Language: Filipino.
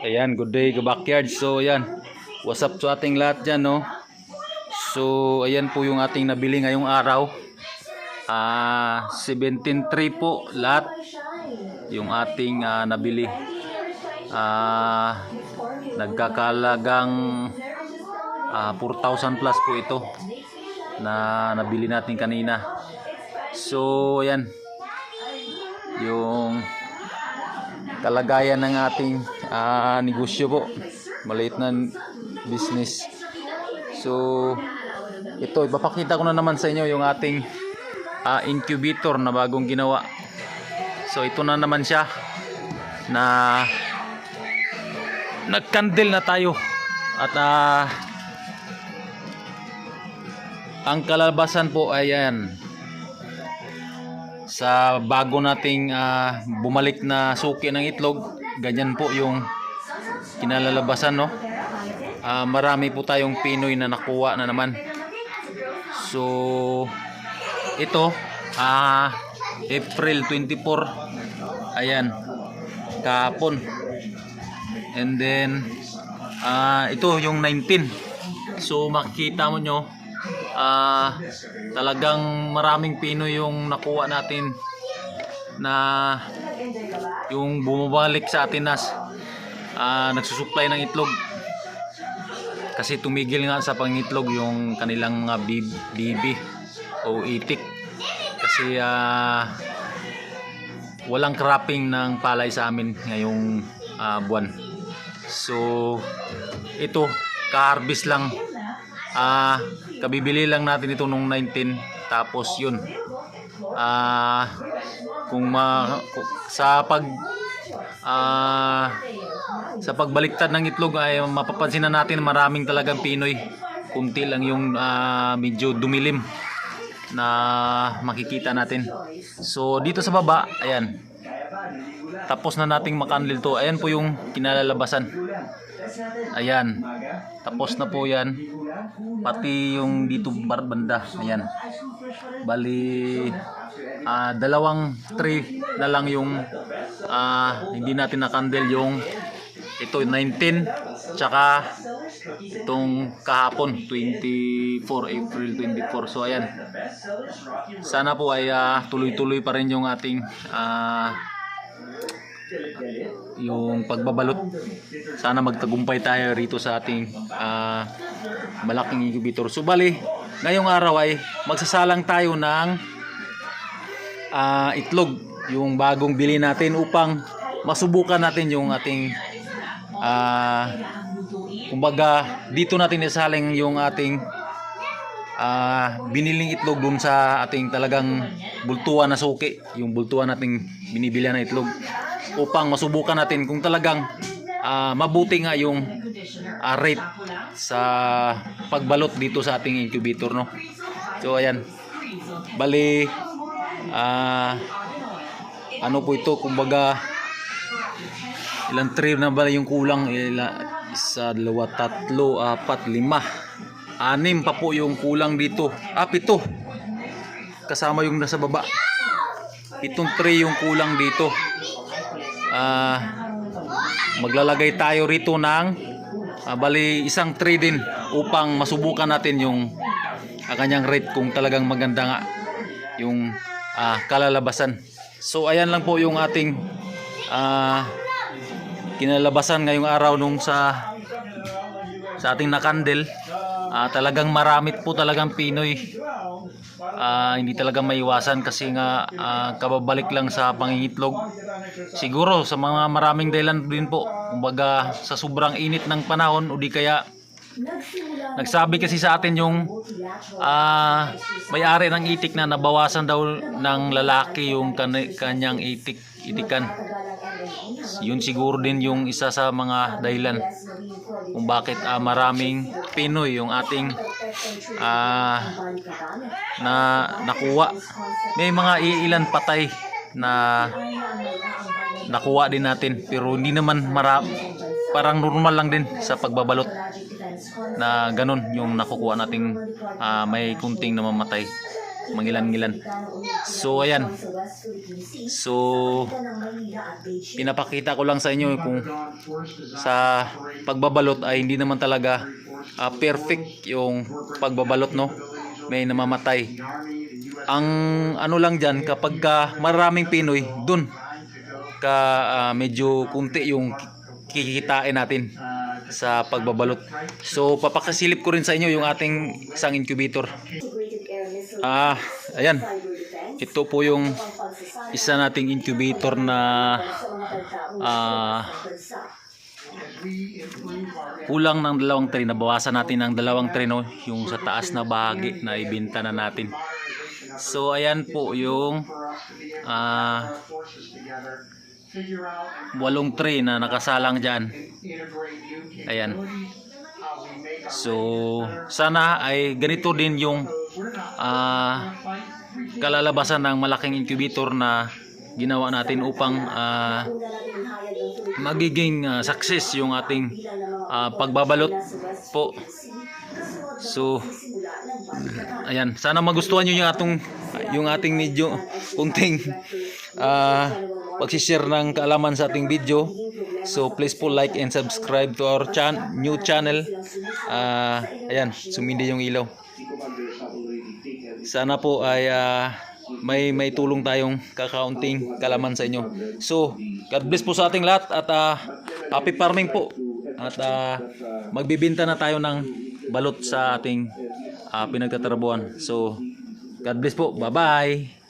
Ayan, good day ka backyard. So ayan, what's up sa ating lahat dyan, no? So ayan po yung ating nabili ngayong araw. 17.3 po lahat yung ating nabili. Nagkakalagang 4,000 plus po ito na nabili natin kanina. So ayan yung kalagayan ng ating negosyo po, maliit na business. So ito, ipapakita ko na naman sa inyo yung ating incubator na bagong ginawa. So ito na naman siya, na nag-candle na tayo at ang kalabasan po ay ayan, sa bago nating bumalik na suki ng itlog. Ganyan po yung kinalalabasan, no? Marami po tayong Pinoy na nakuha na naman. So ito April 24, ayan, kahapon. And then ito yung 19. So makikita mo nyo, talagang maraming Pinoy yung nakuha natin, na yung bumabalik sa atin na nagsusupply ng itlog, kasi tumigil nga sa pangitlog yung kanilang bibi o itik, kasi walang cropping ng palay sa amin ngayong buwan. So ito, ka-harvest lang, kabibili lang natin ito nung 19. Tapos yun, sa pagbaliktad ng itlog ay mapapansin na natin maraming talagang Pinoy. Kunti lang yung medyo dumilim na makikita natin. So dito sa baba, ayan, tapos na nating makandil to. Ayan po yung kinalalabasan. Ayan, tapos na po yan. Pati yung dito banda, ayan. Bali dalawang tray na lang yung hindi natin nakandil, yung ito 19 tsaka itong kahapon 24, April 24. So ayan, sana po ay tuloy-tuloy pa rin yung ating yung pagbabalot. Sana magtagumpay tayo rito sa ating malaking incubator. So bali, ngayong araw ay magsasalang tayo ng itlog, yung bagong bili natin, upang masubukan natin yung ating kumbaga dito natin isaling yung ating biniling itlog dun sa ating talagang bultuan na suki, yung bultuan nating binibilihan na itlog, upang masubukan natin kung talagang mabuti nga yung rate sa pagbalot dito sa ating incubator, no? So ayan, bali ano po ito, kumbaga ilang tray na ba yung kulang? Isa, dalawa, tatlo, apat, lima, anim pa po yung kulang dito. Pito, kasama yung nasa baba. Itong tray yung kulang dito. Maglalagay tayo rito ng bali isang tray din, upang masubukan natin yung kanyang rate, kung talagang maganda nga yung kalalabasan. So ayan lang po yung ating kinalabasan ngayong araw nung sa ating nakandil. Talagang marami po talagang Pinoy. Hindi talaga maiwasan, kasi nga kababalik lang sa pangingitlog. Siguro sa mga maraming dahilan din po, kumbaga sa sobrang init ng panahon, o di kaya nagsabi kasi sa atin yung may-ari ng itik na nabawasan daw ng lalaki yung kanyang itikan. Yun siguro din yung isa sa mga dahilan kung bakit maraming Pinoy yung ating na nakuha. May mga ilan patay na nakuha din natin, pero hindi naman parang normal lang din sa pagbabalot na ganun yung nakukuha nating may kunting namamatay. mangilan-ngilan. So ayan. So pinapakita ko lang sa inyo kung sa pagbabalot ay hindi naman talaga perfect yung pagbabalot, no. May namamatay. Ang ano lang diyan, kapag maraming Pinoy, dun medyo kunti yung kikitain natin sa pagbabalot. So papakasilip ko rin sa inyo yung ating isang incubator. Ayan. Ito po yung isa nating incubator na kulang ng 2 tray. Nabawasan natin ng 2 tray, no, yung sa taas na bahagi na ibenta na natin. So ayan po yung 8 tray na nakasalang dyan. Ayan. So sana ay ganito din yung kalalabasan ng malaking incubator na ginawa natin upang magiging success yung ating pagbabalot po. So ayan, sana magustuhan niyo yung ating medyo kunting pag-share ng kaalaman sa ating video. So please po like and subscribe to our new channel. Ayan, sumindi yung ilaw. Sana po ay may tulong tayong kakaunting kalaman sa inyo. So God bless po sa ating lahat at happy farming po. At magbibenta na tayo ng balot sa ating pinagtatrabuhan. So God bless po. Bye-bye.